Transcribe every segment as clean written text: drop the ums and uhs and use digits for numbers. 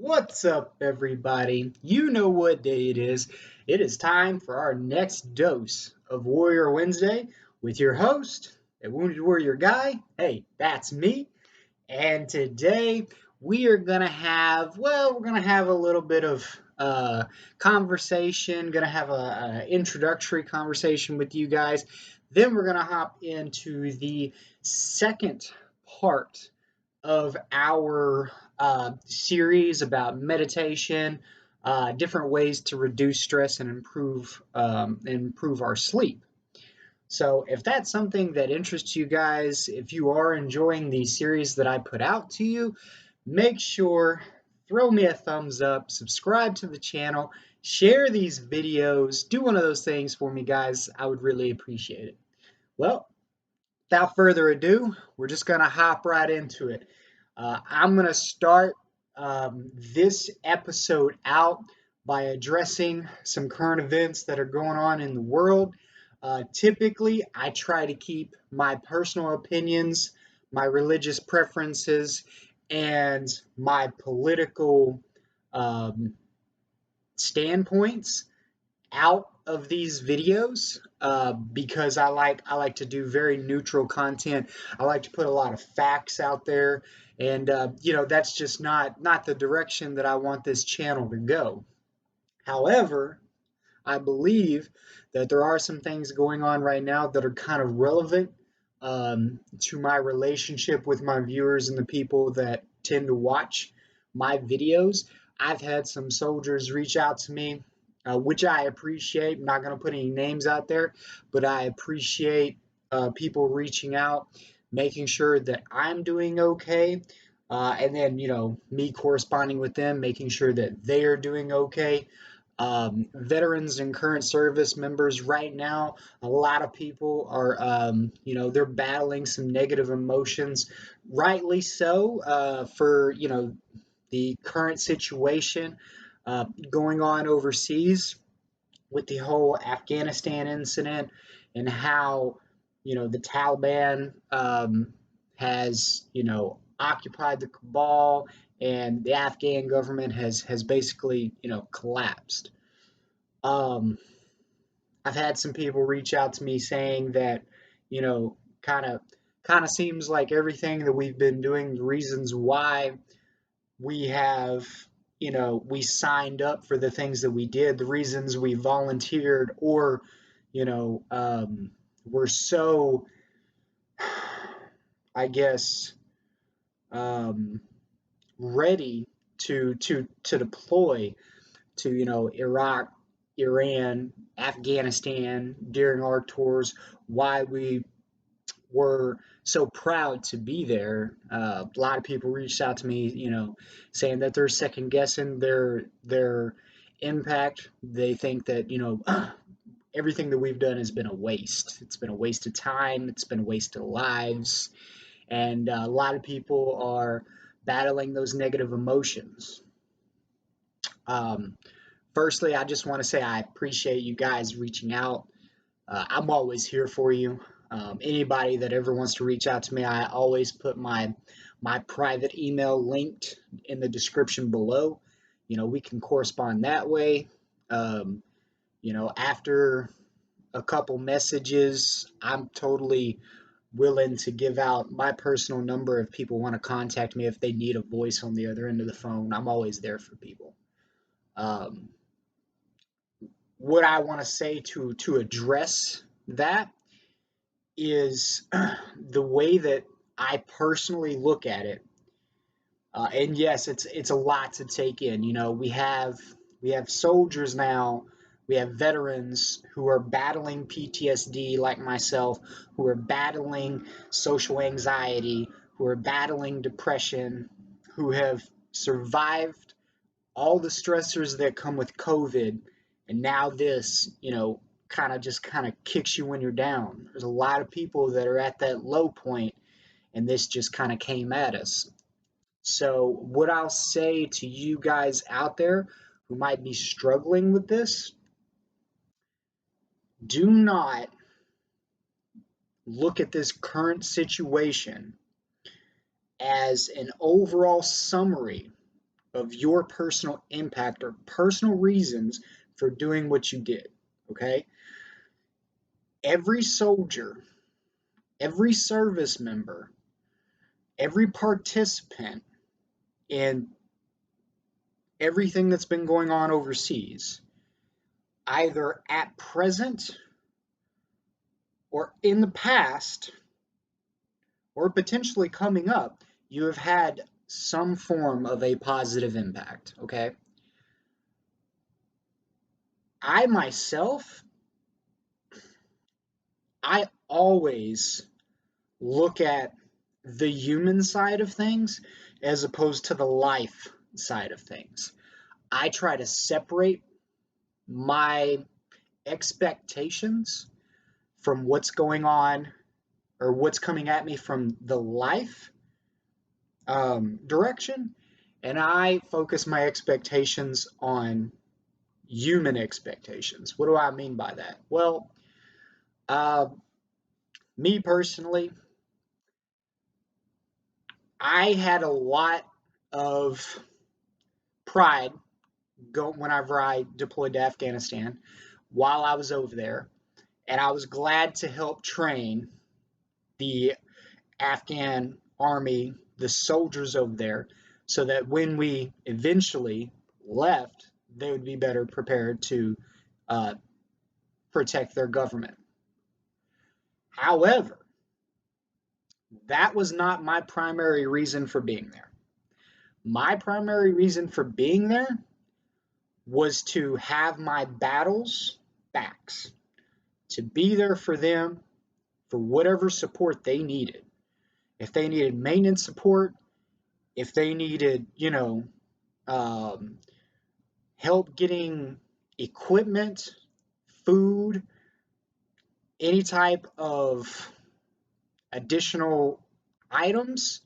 What's up, everybody? You know what day it is. It is time for our next dose of Warrior Wednesday with your host, a Wounded Warrior guy. Hey, that's me. And today we are gonna have, we're gonna have a little bit of conversation. Gonna have a introductory conversation with you guys. Then we're gonna hop into the second part of our series about meditation, different ways to reduce stress and improve our sleep. So, if that's something that interests you guys, if you are enjoying the series that I put out to you, make sure throw me a thumbs up, subscribe to the channel, share these videos, do one of those things for me, guys. I would really appreciate it. Well, without further ado, we're just gonna hop right into it. I'm going to start this episode out by addressing some current events that are going on in the world. Typically, I try to keep my personal opinions, my religious preferences, and my political um, standpoints out of these videos because I like to do very neutral content. I like to put a lot of facts out there, and that's just not the direction that I want this channel to go. However, I believe that there are some things going on right now that are kind of relevant to my relationship with my viewers and the people that tend to watch my videos. I've had some soldiers reach out to me, which I appreciate. I'm not going to put any names out there, but I appreciate people reaching out, making sure that I'm doing okay. And then, me corresponding with them, making sure that they are doing okay. Veterans and current service members right now, a lot of people are, they're battling some negative emotions, rightly so, for, the current situation going on overseas with the whole Afghanistan incident and how, the Taliban has, occupied the Kabul and the Afghan government has basically, collapsed. Um, I've had some people reach out to me saying that, you know, kind of kind of seems like everything that we've been doing, the reasons why we have, we signed up for the things that we did, the reasons we volunteered, or, we're so, I guess, um, ready to deploy to Iraq, Iran, Afghanistan during our tours, why we were so proud to be there. A lot of people reached out to me, saying that they're second guessing their impact. They think that everything that we've done has been a waste. It's been a waste of time. It's been a waste of lives, and a lot of people are battling those negative emotions. Um, Firstly, I just want to say I appreciate you guys reaching out. I'm always here for you. Anybody that ever wants to reach out to me, I always put my private email linked in the description below. We can correspond that way. Um, After a couple messages, I'm totally willing to give out my personal number if people want to contact me if they need a voice on the other end of the phone. I'm always there for people. Um, what I want to say to address that is the way that I personally look at it. And yes, it's a lot to take in. We have soldiers now, we have veterans who are battling PTSD like myself, who are battling social anxiety, who are battling depression, who have survived all the stressors that come with COVID, and now this, kind of kicks you when you're down. There's a lot of people that are at that low point, and this just kind of came at us. So, what I'll say to you guys out there who might be struggling with this, do not look at this current situation as an overall summary of your personal impact or personal reasons for doing what you did. Okay? Every soldier, every service member, every participant in everything that's been going on overseas, either at present or in the past, or potentially coming up, you have had some form of a positive impact. Okay? I myself, I always look at the human side of things as opposed to the life side of things. I try to separate my expectations from what's going on or what's coming at me from the life direction, and I focus my expectations on human expectations. What do I mean by that? Well, uh, me personally, I had a lot of pride whenever I deployed to Afghanistan while I was over there, and I was glad to help train the Afghan army, the soldiers over there, so that when we eventually left, they would be better prepared to uh, protect their government. However, that was not my primary reason for being there. My primary reason for being there was to have my battles backs, to be there for them for whatever support they needed. If they needed maintenance support, if they needed, um, help getting equipment, food, any type of additional items,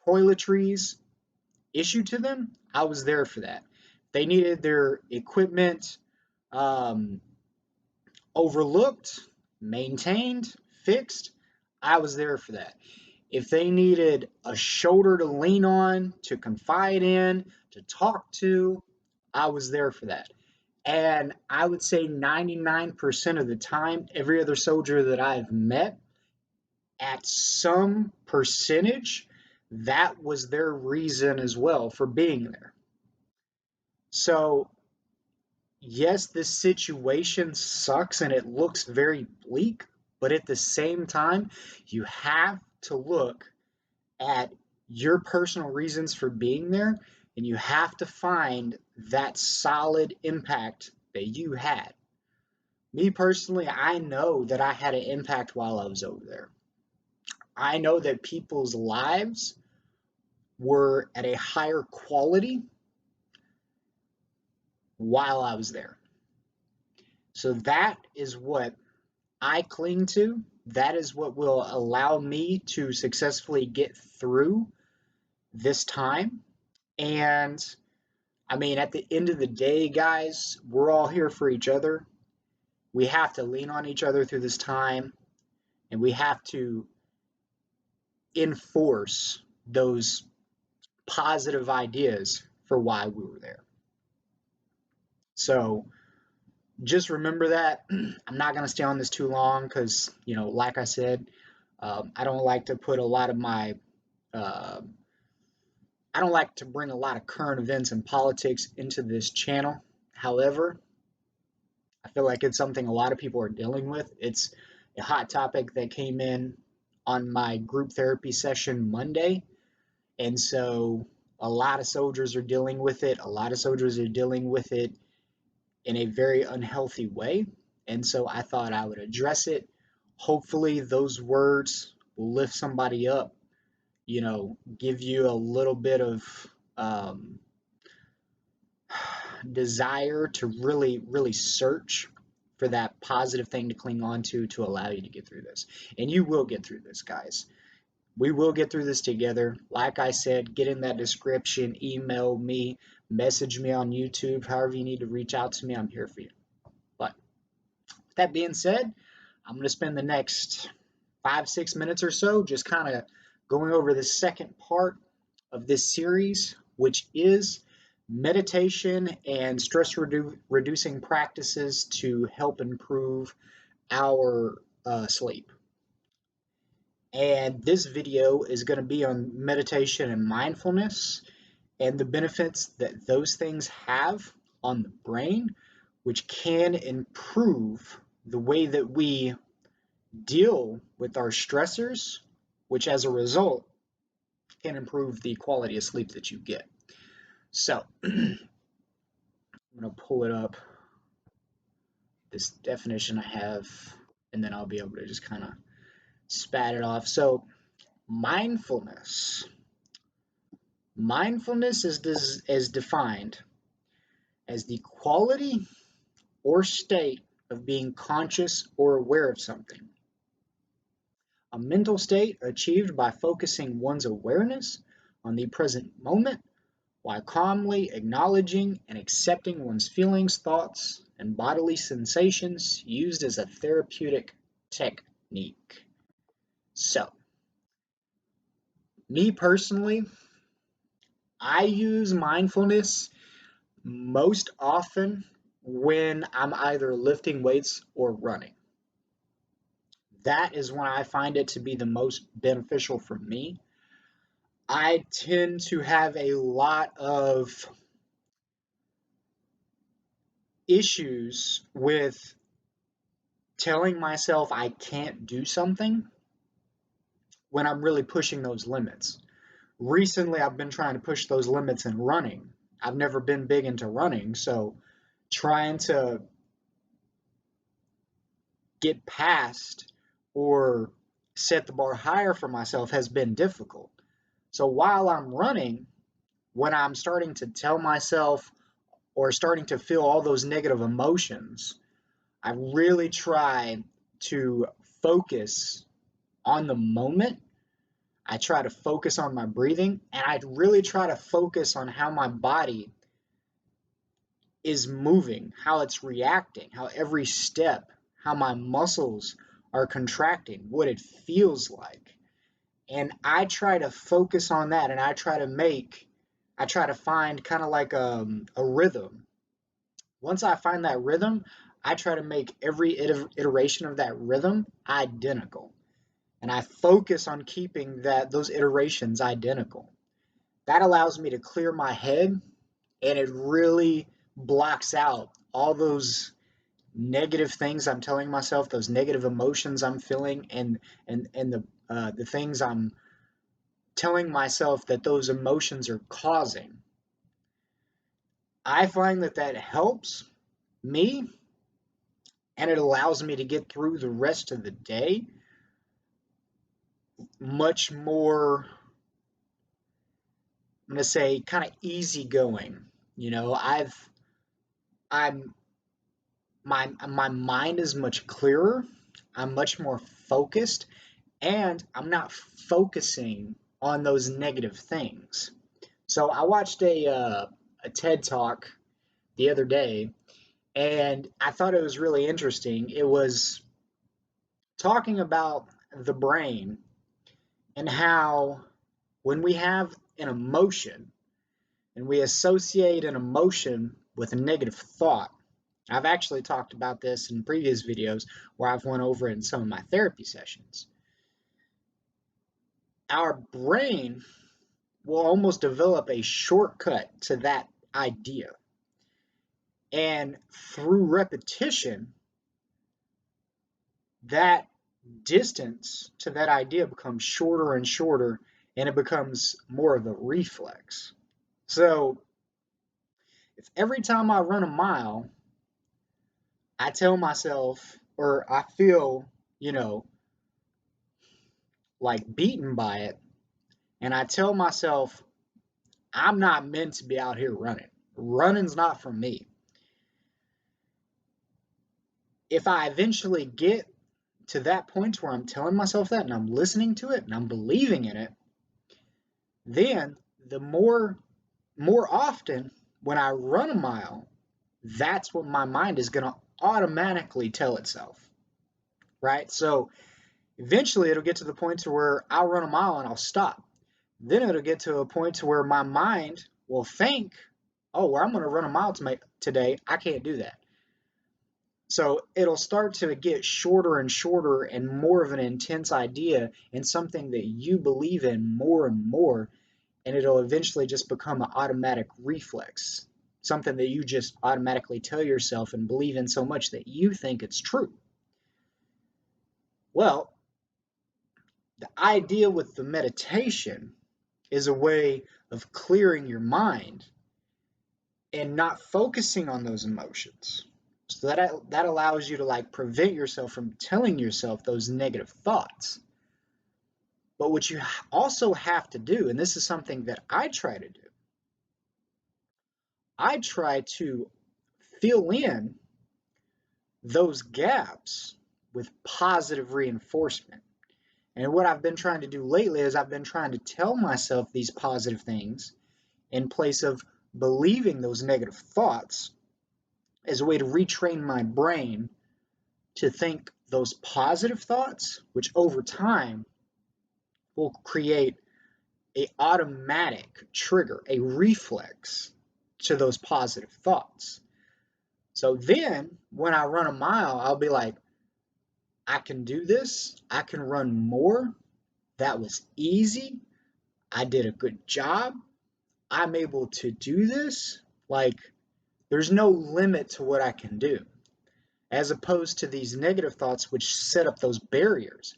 toiletries issued to them, I was there for that. They needed their equipment um, overlooked, maintained, fixed. I was there for that. If they needed a shoulder to lean on, to confide in, to talk to, I was there for that. And I would say 99% of the time, every other soldier that I've met, at some percentage, that was their reason as well for being there. So, yes, this situation sucks and it looks very bleak, but at the same time, you have to look at your personal reasons for being there, and you have to find that solid impact that you had. Me personally, I know that I had an impact while I was over there. I know that people's lives were at a higher quality while I was there. So that is what I cling to. That is what will allow me to successfully get through this time. And I mean, at the end of the day, guys, we're all here for each other. We have to lean on each other through this time, and we have to enforce those positive ideas for why we were there. So just remember that. I'm not going to stay on this too long because, like I said, I don't like to put a lot of my, uh, I don't like to bring a lot of current events and politics into this channel. However, I feel like it's something a lot of people are dealing with. It's a hot topic that came in on my group therapy session Monday. And so a lot of soldiers are dealing with it. A lot of soldiers are dealing with it in a very unhealthy way. And so I thought I would address it. Hopefully, those words will lift somebody up, give you a little bit of um, desire to really, really search for that positive thing to cling on to allow you to get through this. And you will get through this, guys. We will get through this together. Like I said, get in that description, email me, message me on YouTube, however you need to reach out to me. I'm here for you. But with that being said, I'm going to spend the next 5-6 minutes or so just kind of going over the second part of this series, which is meditation and stress reducing practices to help improve our sleep. And this video is going to be on meditation and mindfulness and the benefits that those things have on the brain, which can improve the way that we deal with our stressors, which as a result can improve the quality of sleep that you get. So I'm going to pull it up, this definition I have, and then I'll be able to just kind of spat it off. So mindfulness. Mindfulness is defined as the quality or state of being conscious or aware of something. A mental state achieved by focusing one's awareness on the present moment while calmly acknowledging and accepting one's feelings, thoughts, and bodily sensations, used as a therapeutic technique. So, me personally, I use mindfulness most often when I'm either lifting weights or running. That is when I find it to be the most beneficial for me. I tend to have a lot of issues with telling myself I can't do something when I'm really pushing those limits. Recently, I've been trying to push those limits in running. I've never been big into running, so trying to get past or set the bar higher for myself has been difficult. So while I'm running, when I'm starting to tell myself or starting to feel all those negative emotions, I really try to focus on the moment. I try to focus on my breathing, and I really try to focus on how my body is moving, how it's reacting, how every step, how my muscles are contracting, what it feels like. And I try to focus on that, and I try to find kind of like a rhythm. Once I find that rhythm, I try to make every iteration of that rhythm identical. And I focus on keeping those iterations identical. That allows me to clear my head, and it really blocks out all those negative things I'm telling myself, those negative emotions I'm feeling, and the things I'm telling myself that those emotions are causing. I find that helps me, and it allows me to get through the rest of the day much more, I'm going to say, kind of easygoing. You know, I'm my mind is much clearer. I'm much more focused, and I'm not focusing on those negative things. So I watched a TED talk the other day, and I thought it was really interesting. It was talking about the brain and how when we have an emotion and we associate an emotion with a negative thought. I've actually talked about this in previous videos where I've went over it in some of my therapy sessions. Our brain will almost develop a shortcut to that idea. And through repetition, that distance to that idea becomes shorter and shorter, and it becomes more of a reflex. So if every time I run a mile, I tell myself, or I feel, you know, like beaten by it, and I tell myself, I'm not meant to be out here running. Running's not for me. If I eventually get to that point where I'm telling myself that and I'm listening to it and I'm believing in it, then the more often when I run a mile, that's what my mind is going to automatically tell itself, right? So eventually it'll get to the point to where I'll run a mile and I'll stop. Then it'll get to a point to where my mind will think oh, where I'm going to run a mile today, I can't do that. So it'll start to get shorter and shorter and more of an intense idea and something that you believe in more and more. And it'll eventually just become an automatic reflex, something that you just automatically tell yourself and believe in so much that you think it's true. Well, the idea with the meditation is a way of clearing your mind and not focusing on those emotions. So that allows you to like prevent yourself from telling yourself those negative thoughts. But what you also have to do, and this is something that I try to do, I try to fill in those gaps with positive reinforcement. And what I've been trying to do lately is I've been trying to tell myself these positive things in place of believing those negative thoughts as a way to retrain my brain to think those positive thoughts, which over time will create a automatic trigger, a reflex to those positive thoughts. So then when I run a mile, I'll be like, I can do this. I can run more. That was easy. I did a good job. I'm able to do this. Like, there's no limit to what I can do, as opposed to these negative thoughts, which set up those barriers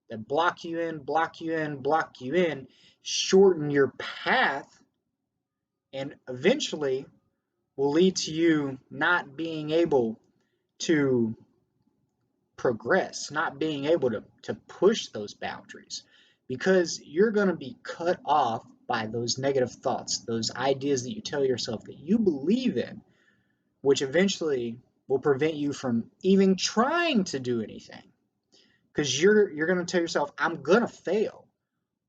that block you in, block you in, block you in, shorten your path, and eventually will lead to you not being able to progress, not being able to push those boundaries, because you're going to be cut off by those negative thoughts, those ideas that you tell yourself that you believe in, which eventually will prevent you from even trying to do anything. Because you're going to tell yourself, I'm going to fail.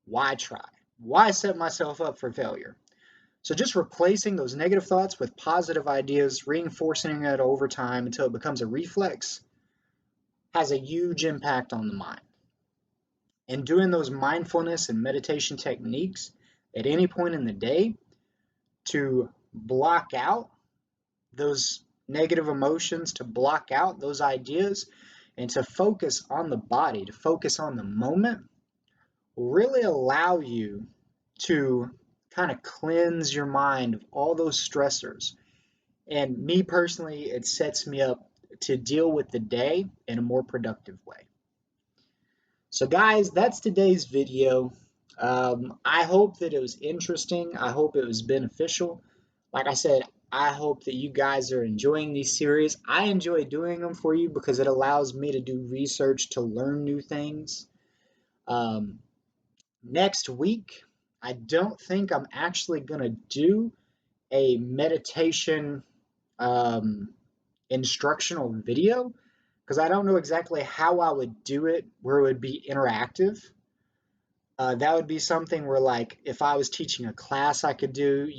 Why try? Why set myself up for failure? So just replacing those negative thoughts with positive ideas, reinforcing it over time until it becomes a reflex, has a huge impact on the mind. And doing those mindfulness and meditation techniques at any point in the day to block out those negative emotions, to block out those ideas, and to focus on the body, to focus on the moment, will really allow you to kind of cleanse your mind of all those stressors. And me personally, it sets me up to deal with the day in a more productive way. So guys, that's today's video. I hope that it was interesting. I hope it was beneficial. Like I said, I hope that you guys are enjoying these series. I enjoy doing them for you because it allows me to do research to learn new things. Next week, I don't think I'm actually going to do a meditation instructional video because I don't know exactly how I would do it where it would be interactive. That would be something where, like, if I was teaching a class, I could do,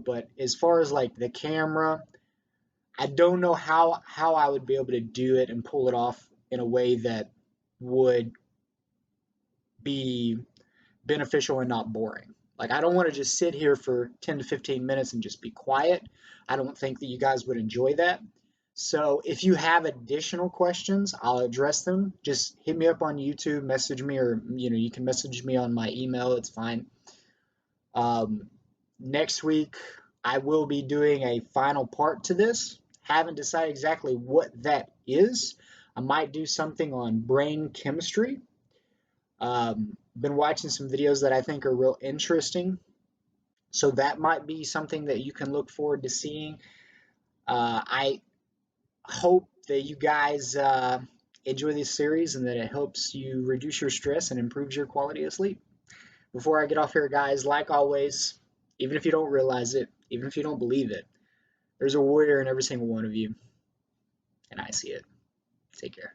but as far as like the camera, I don't know how I would be able to do it and pull it off in a way that would be beneficial and not boring. Like, I don't want to just sit here for 10 to 15 minutes and just be quiet. I don't think that you guys would enjoy that. So if you have additional questions, I'll address them. Just hit me up on YouTube, message me, or you can message me on my email. It's fine. Next week, I will be doing a final part to this. Haven't decided exactly what that is. I might do something on brain chemistry. Been watching some videos that I think are real interesting. So that might be something that you can look forward to seeing. I hope that you guys enjoy this series and that it helps you reduce your stress and improves your quality of sleep. Before I get off here, guys, like always, even if you don't realize it, even if you don't believe it, there's a warrior in every single one of you, and I see it. Take care.